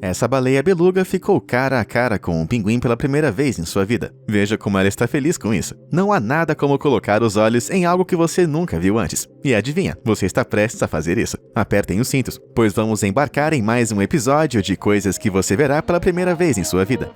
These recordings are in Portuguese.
Essa baleia beluga ficou cara a cara com um pinguim pela primeira vez em sua vida. Veja como ela está feliz com isso. Não há nada como colocar os olhos em algo que você nunca viu antes. E adivinha, você está prestes a fazer isso. Apertem os cintos, pois vamos embarcar em mais um episódio de coisas que você verá pela primeira vez em sua vida.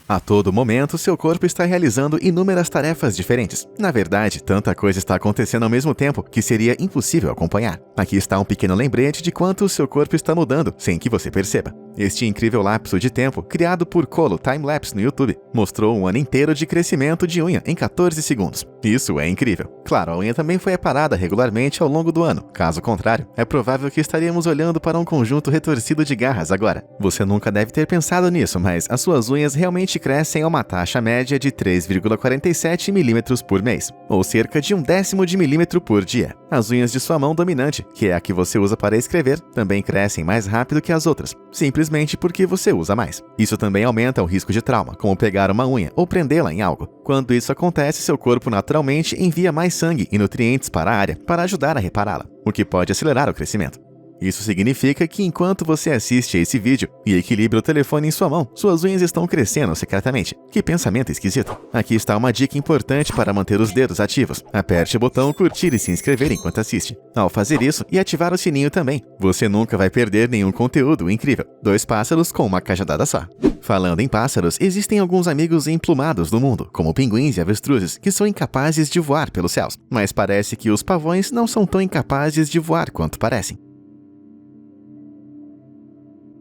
A todo momento, seu corpo está realizando inúmeras tarefas diferentes. Na verdade, tanta coisa está acontecendo ao mesmo tempo que seria impossível acompanhar. Aqui está um pequeno lembrete de quanto o seu corpo está mudando, sem que você perceba. Este incrível lapso de tempo, criado por Colo Timelapse no YouTube, mostrou um ano inteiro de crescimento de unha em 14 segundos. Isso é incrível. Claro, a unha também foi reparada regularmente ao longo do ano. Caso contrário, é provável que estaríamos olhando para um conjunto retorcido de garras agora. Você nunca deve ter pensado nisso, mas as suas unhas realmente crescem a uma taxa média de 3,47 milímetros por mês, ou cerca de 1/10 de milímetro por dia. As unhas de sua mão dominante, que é a que você usa para escrever, também crescem mais rápido que as outras, simplesmente porque você usa mais. Isso também aumenta o risco de trauma, como pegar uma unha ou prendê-la em algo. Quando isso acontece, seu corpo naturalmente envia mais sangue e nutrientes para a área para ajudar a repará-la, o que pode acelerar o crescimento. Isso significa que enquanto você assiste a esse vídeo e equilibra o telefone em sua mão, suas unhas estão crescendo secretamente. Que pensamento esquisito. Aqui está uma dica importante para manter os dedos ativos. Aperte o botão curtir e se inscrever enquanto assiste. Ao fazer isso, e ativar o sininho também, você nunca vai perder nenhum conteúdo incrível. 2 pássaros com uma cajadada só. Falando em pássaros, existem alguns amigos emplumados no mundo, como pinguins e avestruzes, que são incapazes de voar pelos céus. Mas parece que os pavões não são tão incapazes de voar quanto parecem.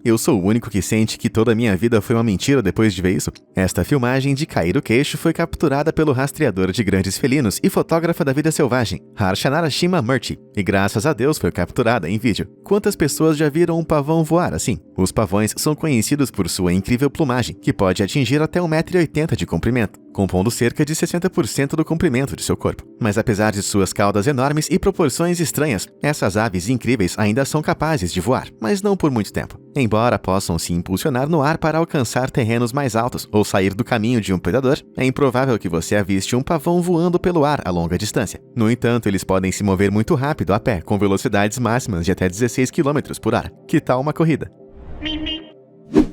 Eu sou o único que sente que toda a minha vida foi uma mentira depois de ver isso? Esta filmagem de cair o queixo foi capturada pelo rastreador de grandes felinos e fotógrafa da vida selvagem, Harsha Narasimha Murthy, e graças a Deus foi capturada em vídeo. Quantas pessoas já viram um pavão voar assim? Os pavões são conhecidos por sua incrível plumagem, que pode atingir até 1,80 m de comprimento, compondo cerca de 60% do comprimento de seu corpo. Mas apesar de suas caudas enormes e proporções estranhas, essas aves incríveis ainda são capazes de voar, mas não por muito tempo. Embora possam se impulsionar no ar para alcançar terrenos mais altos ou sair do caminho de um predador, é improvável que você aviste um pavão voando pelo ar a longa distância. No entanto, eles podem se mover muito rápido a pé, com velocidades máximas de até 16 km por hora. Que tal uma corrida?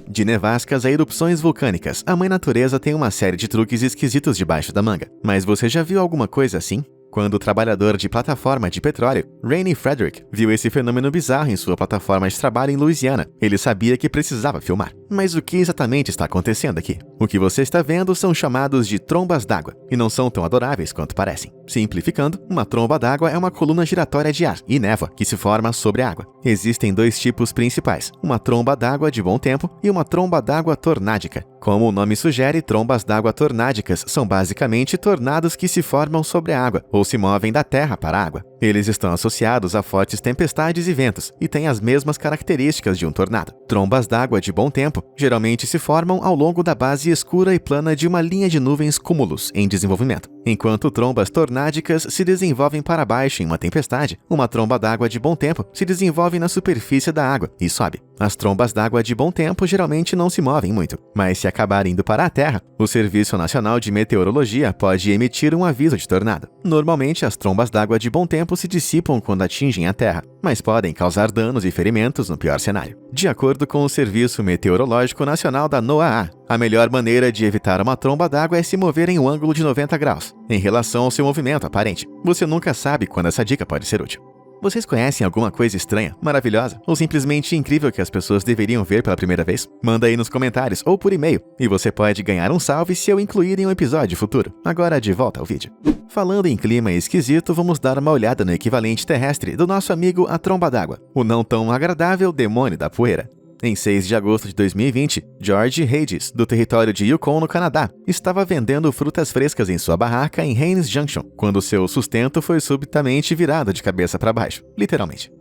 De nevascas a erupções vulcânicas, a mãe natureza tem uma série de truques esquisitos debaixo da manga. Mas você já viu alguma coisa assim? Quando o trabalhador de plataforma de petróleo, Rainey Frederick, viu esse fenômeno bizarro em sua plataforma de trabalho em Louisiana, ele sabia que precisava filmar. Mas o que exatamente está acontecendo aqui? O que você está vendo são chamados de trombas d'água, e não são tão adoráveis quanto parecem. Simplificando, uma tromba d'água é uma coluna giratória de ar e névoa que se forma sobre a água. Existem 2 tipos principais, uma tromba d'água de bom tempo e uma tromba d'água tornádica. Como o nome sugere, trombas d'água tornádicas são basicamente tornados que se formam sobre a água ou se movem da terra para a água. Eles estão associados a fortes tempestades e ventos e têm as mesmas características de um tornado. Trombas d'água de bom tempo geralmente se formam ao longo da base escura e plana de uma linha de nuvens cúmulos em desenvolvimento. Enquanto trombas tornádicas se desenvolvem para baixo em uma tempestade, uma tromba d'água de bom tempo se desenvolve na superfície da água e sobe. As trombas d'água de bom tempo geralmente não se movem muito, mas se acabar indo para a Terra, o Serviço Nacional de Meteorologia pode emitir um aviso de tornado. Normalmente, as trombas d'água de bom tempo se dissipam quando atingem a Terra, mas podem causar danos e ferimentos no pior cenário. De acordo com o Serviço Meteorológico Nacional da NOAA, a melhor maneira de evitar uma tromba d'água é se mover em um ângulo de 90 graus, em relação ao seu movimento aparente. Você nunca sabe quando essa dica pode ser útil. Vocês conhecem alguma coisa estranha, maravilhosa ou simplesmente incrível que as pessoas deveriam ver pela primeira vez? Manda aí nos comentários ou por e-mail, e você pode ganhar um salve se eu incluir em um episódio futuro. Agora de volta ao vídeo. Falando em clima esquisito, vamos dar uma olhada no equivalente terrestre do nosso amigo a tromba d'água, o não tão agradável demônio da poeira. Em 6 de agosto de 2020, George Hayes, do território de Yukon, no Canadá, estava vendendo frutas frescas em sua barraca em Haines Junction, quando seu sustento foi subitamente virado de cabeça para baixo, literalmente.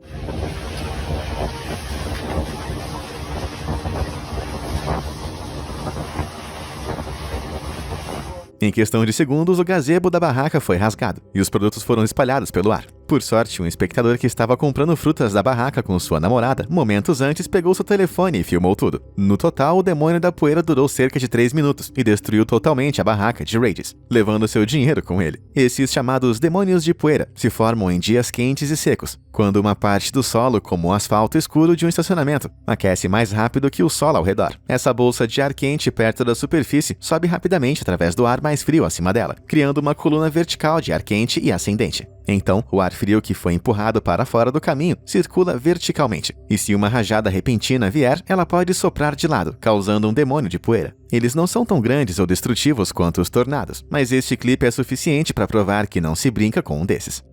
Em questão de segundos, o gazebo da barraca foi rasgado e os produtos foram espalhados pelo ar. Por sorte, um espectador que estava comprando frutas da barraca com sua namorada, momentos antes pegou seu telefone e filmou tudo. No total, o demônio da poeira durou cerca de 3 minutos e destruiu totalmente a barraca de Regis, levando seu dinheiro com ele. Esses chamados demônios de poeira se formam em dias quentes e secos, quando uma parte do solo, como o asfalto escuro de um estacionamento, aquece mais rápido que o solo ao redor. Essa bolsa de ar quente perto da superfície sobe rapidamente através do ar mais frio acima dela, criando uma coluna vertical de ar quente e ascendente. Então, o ar frio que foi empurrado para fora do caminho circula verticalmente, e se uma rajada repentina vier, ela pode soprar de lado, causando um demônio de poeira. Eles não são tão grandes ou destrutivos quanto os tornados, mas este clipe é suficiente para provar que não se brinca com um desses.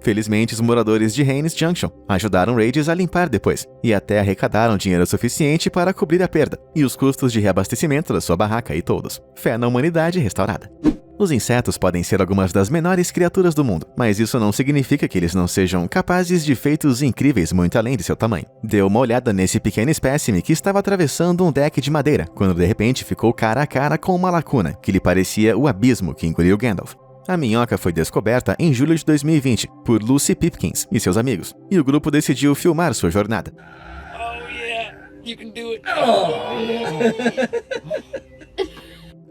Felizmente, os moradores de Haines Junction ajudaram Regis a limpar depois, e até arrecadaram dinheiro suficiente para cobrir a perda e os custos de reabastecimento da sua barraca e todos. Fé na humanidade restaurada. Os insetos podem ser algumas das menores criaturas do mundo, mas isso não significa que eles não sejam capazes de feitos incríveis muito além de seu tamanho. Dê uma olhada nesse pequeno espécime que estava atravessando um deck de madeira, quando de repente ficou cara a cara com uma lacuna, que lhe parecia o abismo que engoliu Gandalf. A minhoca foi descoberta em julho de 2020 por Lucy Pipkins e seus amigos, e o grupo decidiu filmar sua jornada. Oh, yeah. You can do it.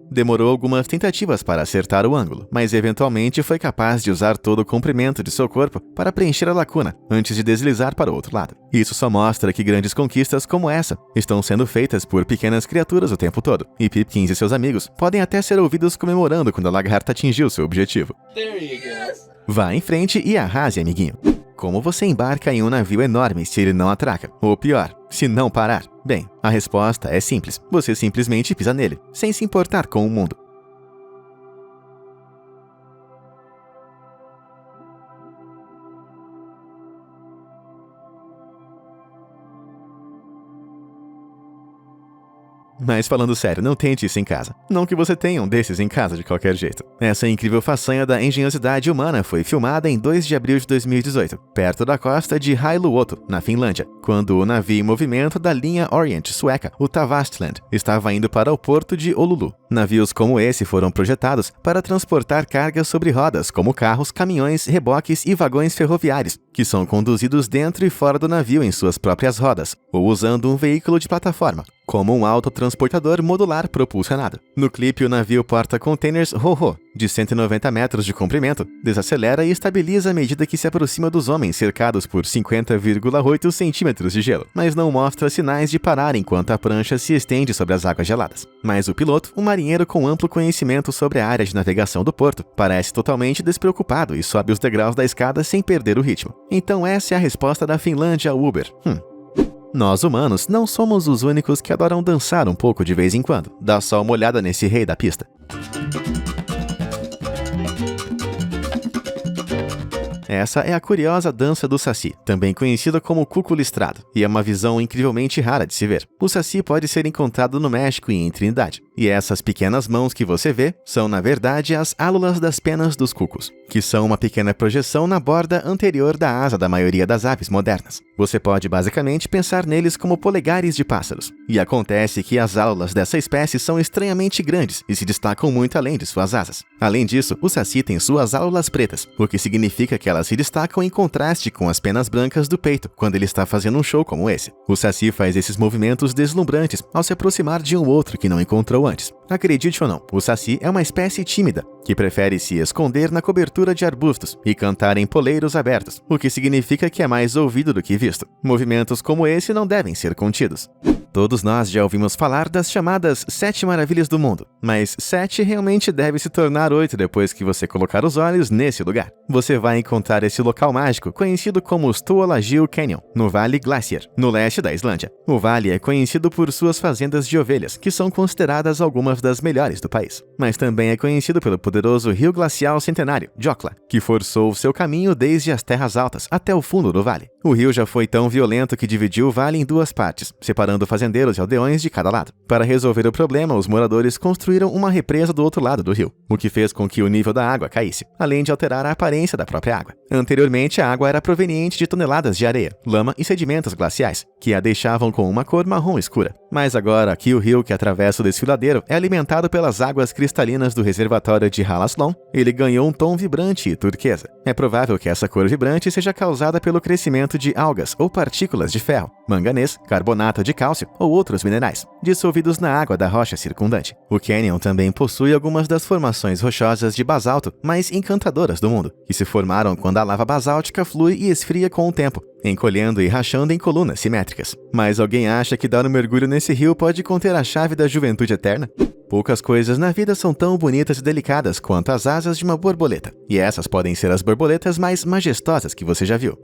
Demorou algumas tentativas para acertar o ângulo, mas eventualmente foi capaz de usar todo o comprimento de seu corpo para preencher a lacuna, antes de deslizar para o outro lado. Isso só mostra que grandes conquistas como essa estão sendo feitas por pequenas criaturas o tempo todo, e Pipkins e seus amigos podem até ser ouvidos comemorando quando a lagarta atingiu seu objetivo. Vá em frente e arrase, amiguinho. Como você embarca em um navio enorme se ele não atraca? Ou pior, se não parar? Bem, a resposta é simples. Você simplesmente pisa nele, sem se importar com o mundo. Mas falando sério, não tente isso em casa. Não que você tenha um desses em casa de qualquer jeito. Essa incrível façanha da engenhosidade humana foi filmada em 2 de abril de 2018, perto da costa de Hailuoto, na Finlândia, quando o navio em movimento da linha Orient sueca, o Tavastland, estava indo para o porto de Oulu. Navios como esse foram projetados para transportar cargas sobre rodas, como carros, caminhões, reboques e vagões ferroviários, que são conduzidos dentro e fora do navio em suas próprias rodas, ou usando um veículo de plataforma, como um autotransportador modular propulsionado. No clipe, o navio porta-containers Ho-Ho, de 190 metros de comprimento, desacelera e estabiliza à medida que se aproxima dos homens cercados por 50,8 centímetros de gelo, mas não mostra sinais de parar enquanto a prancha se estende sobre as águas geladas. Mas o piloto, um marinheiro com amplo conhecimento sobre a área de navegação do porto, parece totalmente despreocupado e sobe os degraus da escada sem perder o ritmo. Então essa é a resposta da Finlândia ao Uber. Nós humanos não somos os únicos que adoram dançar um pouco de vez em quando. Dá só uma olhada nesse rei da pista. Essa é a curiosa dança do Saci, também conhecida como cuco listrado, e é uma visão incrivelmente rara de se ver. O Saci pode ser encontrado no México e em Trindade, e essas pequenas mãos que você vê são, na verdade, as álulas das penas dos cucos, que são uma pequena projeção na borda anterior da asa da maioria das aves modernas. Você pode basicamente pensar neles como polegares de pássaros, e acontece que as álulas dessa espécie são estranhamente grandes e se destacam muito além de suas asas. Além disso, o Saci tem suas álulas pretas, o que significa que elas se destacam em contraste com as penas brancas do peito quando ele está fazendo um show como esse. O Saci faz esses movimentos deslumbrantes ao se aproximar de um outro que não encontrou antes. Acredite ou não, o Saci é uma espécie tímida, que prefere se esconder na cobertura de arbustos e cantar em poleiros abertos, o que significa que é mais ouvido do que visto. Movimentos como esse não devem ser contidos. Todos nós já ouvimos falar das chamadas 7 maravilhas do mundo, mas 7 realmente deve se tornar 8 depois que você colocar os olhos nesse lugar. Você vai encontrar esse local mágico, conhecido como Stuolagil Canyon, no Vale Glacier, no leste da Islândia. O vale é conhecido por suas fazendas de ovelhas, que são consideradas algumas das melhores do país. Mas também é conhecido pelo poderoso rio glacial centenário, Jokla, que forçou seu caminho desde as terras altas até o fundo do vale. O rio já foi tão violento que dividiu o vale em 2 partes, separando fazendeiros e aldeões de cada lado. Para resolver o problema, os moradores construíram uma represa do outro lado do rio, o que fez com que o nível da água caísse, além de alterar a aparência da própria água. Anteriormente, a água era proveniente de toneladas de areia, lama e sedimentos glaciais, que a deixavam com uma cor marrom escura. Mas agora que o rio que atravessa o desfiladeiro é alimentado pelas águas cristalinas do reservatório de Halaslon, ele ganhou um tom vibrante e turquesa. É provável que essa cor vibrante seja causada pelo crescimento de algas ou partículas de ferro, manganês, carbonato de cálcio ou outros minerais, dissolvidos na água da rocha circundante. O cânion também possui algumas das formações rochosas de basalto mais encantadoras do mundo, que se formaram quando a lava basáltica flui e esfria com o tempo, encolhendo e rachando em colunas simétricas. Mas alguém acha que dar um mergulho nesse rio pode conter a chave da juventude eterna? Poucas coisas na vida são tão bonitas e delicadas quanto as asas de uma borboleta, e essas podem ser as borboletas mais majestosas que você já viu.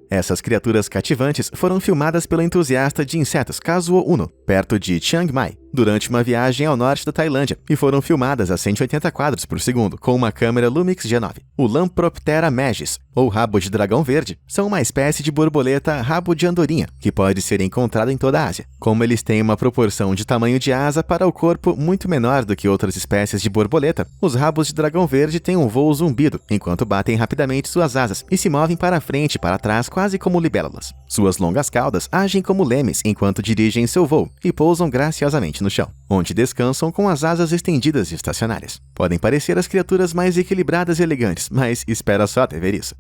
Essas criaturas cativantes foram filmadas pelo entusiasta de insetos Kazuo Uno, perto de Chiang Mai, durante uma viagem ao norte da Tailândia, e foram filmadas a 180 quadros por segundo, com uma câmera Lumix G9. O Lamproptera magis, ou rabo de dragão verde, são uma espécie de borboleta rabo de andorinha, que pode ser encontrada em toda a Ásia. Como eles têm uma proporção de tamanho de asa para o corpo muito menor do que outras espécies de borboleta, os rabos de dragão verde têm um voo zumbido, enquanto batem rapidamente suas asas e se movem para frente e para trás quase como libélulas. Suas longas caudas agem como lemes enquanto dirigem seu voo e pousam graciosamente no chão, onde descansam com as asas estendidas e estacionárias. Podem parecer as criaturas mais equilibradas e elegantes, mas espera só até ver isso.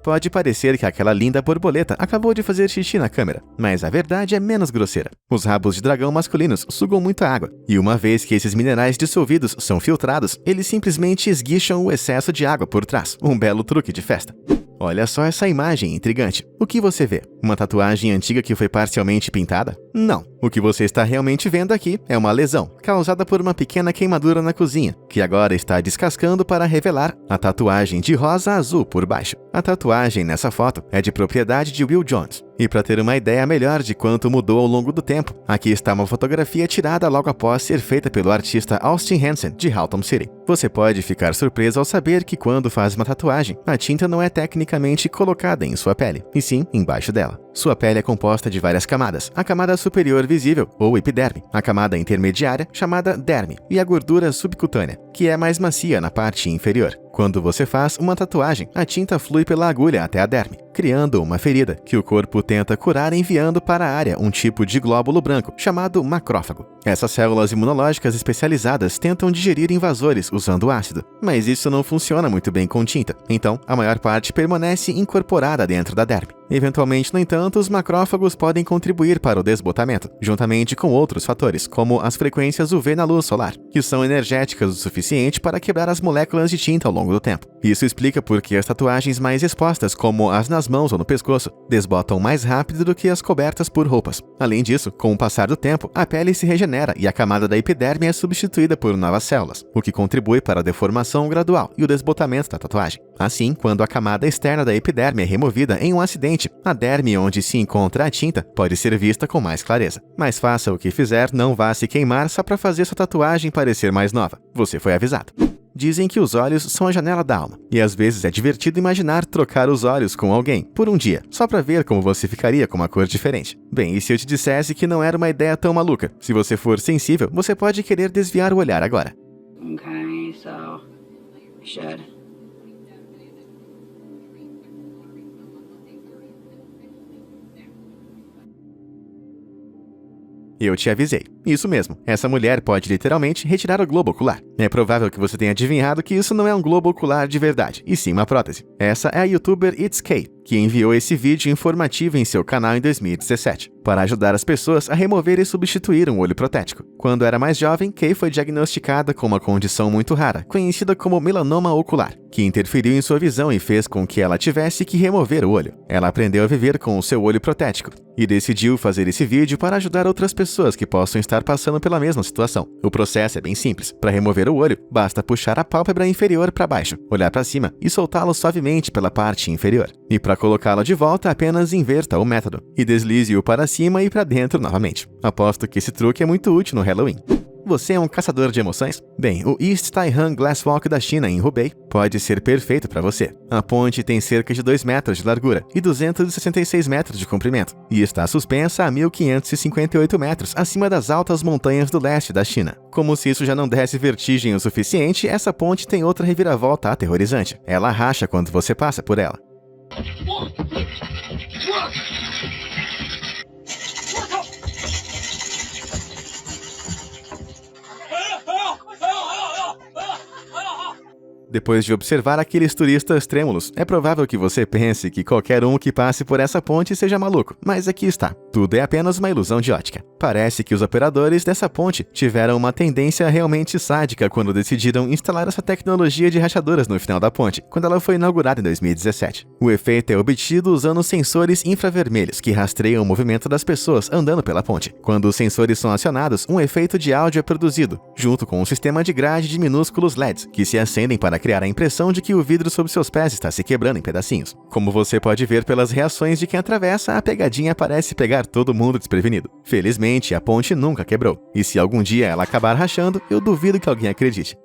Pode parecer que aquela linda borboleta acabou de fazer xixi na câmera, mas a verdade é menos grosseira. Os rabos de dragão masculinos sugam muita água, e uma vez que esses minerais dissolvidos são filtrados, eles simplesmente esguicham o excesso de água por trás, um belo truque de festa. Olha só essa imagem intrigante. O que você vê? Uma tatuagem antiga que foi parcialmente pintada? Não. O que você está realmente vendo aqui é uma lesão, causada por uma pequena queimadura na cozinha, que agora está descascando para revelar a tatuagem de rosa azul por baixo. A tatuagem nessa foto é de propriedade de Will Jones. E para ter uma ideia melhor de quanto mudou ao longo do tempo, aqui está uma fotografia tirada logo após ser feita pelo artista Austin Hansen, de Haltom City. Você pode ficar surpreso ao saber que quando faz uma tatuagem, a tinta não é tecnicamente colocada em sua pele, e sim embaixo dela. Sua pele é composta de várias camadas. A camada superior visível, ou epiderme, a camada intermediária, chamada derme, e a gordura subcutânea, que é mais macia na parte inferior. Quando você faz uma tatuagem, a tinta flui pela agulha até a derme, criando uma ferida, que o corpo tenta curar enviando para a área um tipo de glóbulo branco, chamado macrófago. Essas células imunológicas especializadas tentam digerir invasores usando ácido, mas isso não funciona muito bem com tinta, então a maior parte permanece incorporada dentro da derme. Eventualmente, no entanto, os macrófagos podem contribuir para o desbotamento, juntamente com outros fatores, como as frequências UV na luz solar, que são energéticas o suficiente para quebrar as moléculas de tinta ao longo do tempo. Isso explica por que as tatuagens mais expostas, como as nas mãos ou no pescoço, desbotam mais rápido do que as cobertas por roupas. Além disso, com o passar do tempo, a pele se regenera e a camada da epiderme é substituída por novas células, o que contribui para a deformação gradual e o desbotamento da tatuagem. Assim, quando a camada externa da epiderme é removida em um acidente, a derme onde se encontra a tinta pode ser vista com mais clareza. Mas faça o que fizer, não vá se queimar só para fazer sua tatuagem parecer mais nova. Você foi avisado. Dizem que os olhos são a janela da alma, e às vezes é divertido imaginar trocar os olhos com alguém por um dia, só para ver como você ficaria com uma cor diferente. Bem, e se eu te dissesse que não era uma ideia tão maluca? Se você for sensível, você pode querer desviar o olhar agora. Okay, so I should. Eu te avisei. Isso mesmo, essa mulher pode literalmente retirar o globo ocular. É provável que você tenha adivinhado que isso não é um globo ocular de verdade, e sim uma prótese. Essa é a youtuber It's Kay, que enviou esse vídeo informativo em seu canal em 2017, para ajudar as pessoas a remover e substituir um olho protético. Quando era mais jovem, Kay foi diagnosticada com uma condição muito rara, conhecida como melanoma ocular, que interferiu em sua visão e fez com que ela tivesse que remover o olho. Ela aprendeu a viver com o seu olho protético e decidiu fazer esse vídeo para ajudar outras pessoas que possam estar passando pela mesma situação. O processo é bem simples. Para remover o olho, basta puxar a pálpebra inferior para baixo, olhar para cima e soltá-lo suavemente pela parte inferior. E para colocá-lo de volta, apenas inverta o método e deslize-o para cima e para dentro novamente. Aposto que esse truque é muito útil no Halloween. Você é um caçador de emoções? Bem, o East Taihan Glasswalk da China, em Hubei, pode ser perfeito para você. A ponte tem cerca de 2 metros de largura e 266 metros de comprimento, e está suspensa a 1.558 metros acima das altas montanhas do leste da China. Como se isso já não desse vertigem o suficiente, essa ponte tem outra reviravolta aterrorizante. Ela racha quando você passa por ela. Depois de observar aqueles turistas trêmulos, é provável que você pense que qualquer um que passe por essa ponte seja maluco, mas aqui está. Tudo é apenas uma ilusão de ótica. Parece que os operadores dessa ponte tiveram uma tendência realmente sádica quando decidiram instalar essa tecnologia de rachaduras no final da ponte, quando ela foi inaugurada em 2017. O efeito é obtido usando sensores infravermelhos que rastreiam o movimento das pessoas andando pela ponte. Quando os sensores são acionados, um efeito de áudio é produzido, junto com um sistema de grade de minúsculos LEDs, que se acendem para criar a impressão de que o vidro sob seus pés está se quebrando em pedacinhos. Como você pode ver pelas reações de quem atravessa, a pegadinha parece pegar todo mundo desprevenido. Felizmente, a ponte nunca quebrou, e se algum dia ela acabar rachando, eu duvido que alguém acredite.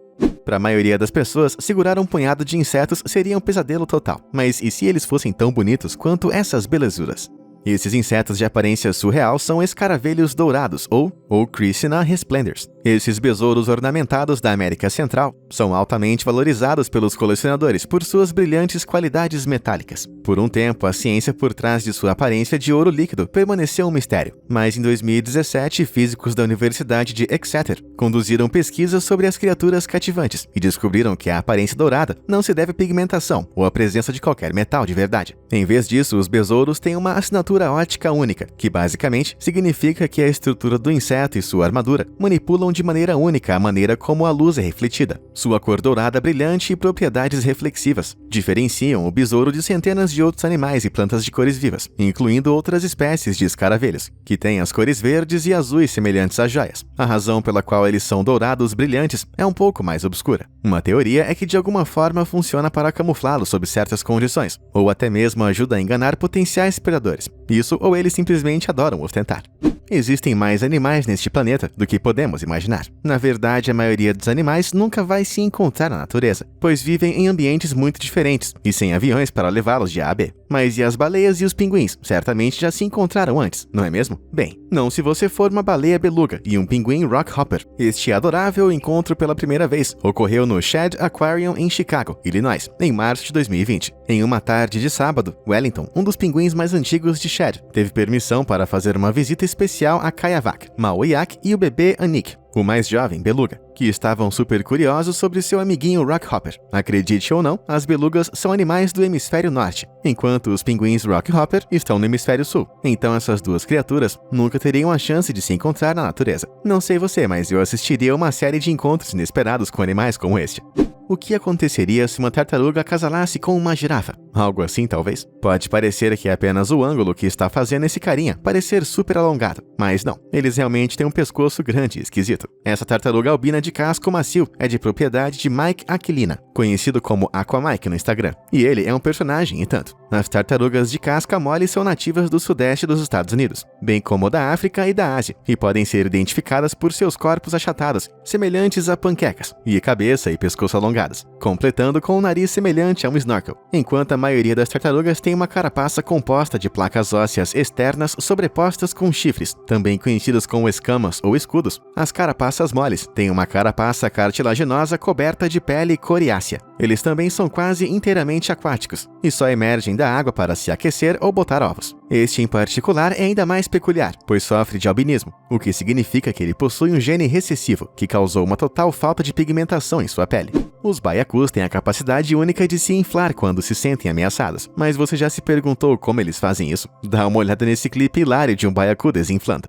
Para a maioria das pessoas, segurar um punhado de insetos seria um pesadelo total. Mas e se eles fossem tão bonitos quanto essas belezuras? Esses insetos de aparência surreal são escaravelhos dourados, ou Chrysina resplendens. Esses besouros ornamentados da América Central são altamente valorizados pelos colecionadores por suas brilhantes qualidades metálicas. Por um tempo, a ciência por trás de sua aparência de ouro líquido permaneceu um mistério, mas em 2017, físicos da Universidade de Exeter conduziram pesquisas sobre as criaturas cativantes e descobriram que a aparência dourada não se deve à pigmentação ou à presença de qualquer metal de verdade. Em vez disso, os besouros têm uma assinatura óptica única, que basicamente significa que a estrutura do inseto e sua armadura manipulam de maneira única a maneira como a luz é refletida. Sua cor dourada brilhante e propriedades reflexivas diferenciam o besouro de centenas de outros animais e plantas de cores vivas, incluindo outras espécies de escaravelhos, que têm as cores verdes e azuis semelhantes a joias. A razão pela qual eles são dourados brilhantes é um pouco mais obscura. Uma teoria é que de alguma forma funciona para camuflá-los sob certas condições, ou até mesmo ajuda a enganar potenciais predadores. Isso ou eles simplesmente adoram ostentar. Existem mais animais neste planeta do que podemos imaginar. Na verdade, a maioria dos animais nunca vai se encontrar na natureza, pois vivem em ambientes muito diferentes e sem aviões para levá-los de A a B. Mas e as baleias e os pinguins? Certamente já se encontraram antes, não é mesmo? Bem, não se você for uma baleia beluga e um pinguim rockhopper. Este adorável encontro pela primeira vez ocorreu no Shedd Aquarium em Chicago, Illinois, em março de 2020. Em uma tarde de sábado, Wellington, um dos pinguins mais antigos de Shedd, teve permissão para fazer uma visita especial a Kayamak, Maoyak e o bebê Anik, o mais jovem beluga, que estavam super curiosos sobre seu amiguinho Rockhopper. Acredite ou não, as belugas são animais do hemisfério norte, enquanto os pinguins Rockhopper estão no hemisfério sul. Então essas duas criaturas nunca teriam a chance de se encontrar na natureza. Não sei você, mas eu assistiria a uma série de encontros inesperados com animais como este. O que aconteceria se uma tartaruga acasalasse com uma girafa? Algo assim, talvez? Pode parecer que é apenas o ângulo que está fazendo esse carinha parecer super alongado, mas não. Eles realmente têm um pescoço grande e esquisito. Essa tartaruga albina de casco macio é de propriedade de Mike Aquilina, conhecido como Aquamike no Instagram. E ele é um personagem e tanto. As tartarugas de casca mole são nativas do sudeste dos Estados Unidos, bem como da África e da Ásia, e podem ser identificadas por seus corpos achatados, semelhantes a panquecas, e cabeça e pescoço alongados, completando com um nariz semelhante a um snorkel, enquanto a maioria das tartarugas tem uma carapaça composta de placas ósseas externas sobrepostas com chifres, também conhecidos como escamas ou escudos. As carapaças moles têm uma carapaça cartilaginosa coberta de pele coriácea. Eles também são quase inteiramente aquáticos, e só emergem da água para se aquecer ou botar ovos. Este em particular é ainda mais peculiar, pois sofre de albinismo, o que significa que ele possui um gene recessivo, que causou uma total falta de pigmentação em sua pele. Os baiacus têm a capacidade única de se inflar quando se sentem ameaçados, mas você já se perguntou como eles fazem isso? Dá uma olhada nesse clipe hilário de um baiacu desinflando.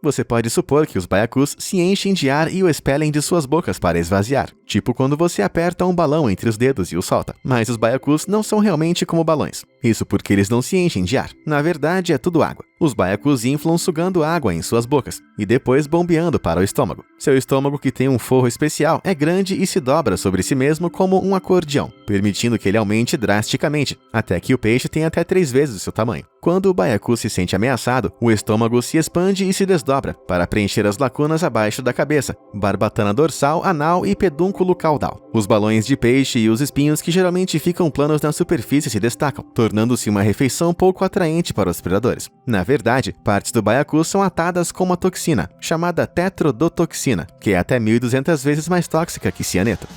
Você pode supor que os baiacus se enchem de ar e o expelem de suas bocas para esvaziar. tipo quando você aperta um balão entre os dedos e o solta. Mas os baiacus não são realmente como balões. Isso porque eles não se enchem de ar. Na verdade, é tudo água. Os baiacus inflam sugando água em suas bocas e depois bombeando para o estômago. Seu estômago, que tem um forro especial, é grande e se dobra sobre si mesmo como um acordeão, permitindo que ele aumente drasticamente, até que o peixe tenha até 3 vezes o seu tamanho. Quando o baiacu se sente ameaçado, o estômago se expande e se desdobra para preencher as lacunas abaixo da cabeça, barbatana dorsal, anal e pedúnculo caudal. Os balões de peixe e os espinhos, que geralmente ficam planos na superfície, se destacam, tornando-se uma refeição pouco atraente para os predadores. Na verdade, partes do baiacu são atadas com uma toxina, chamada tetrodotoxina, que é até 1.200 vezes mais tóxica que cianeto.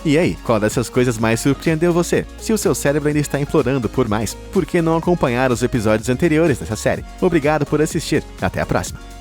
E aí, qual dessas coisas mais surpreendeu você? Se o seu cérebro ainda está implorando por mais, por que não acompanhar os episódios anteriores dessa série? Obrigado por assistir. Até a próxima!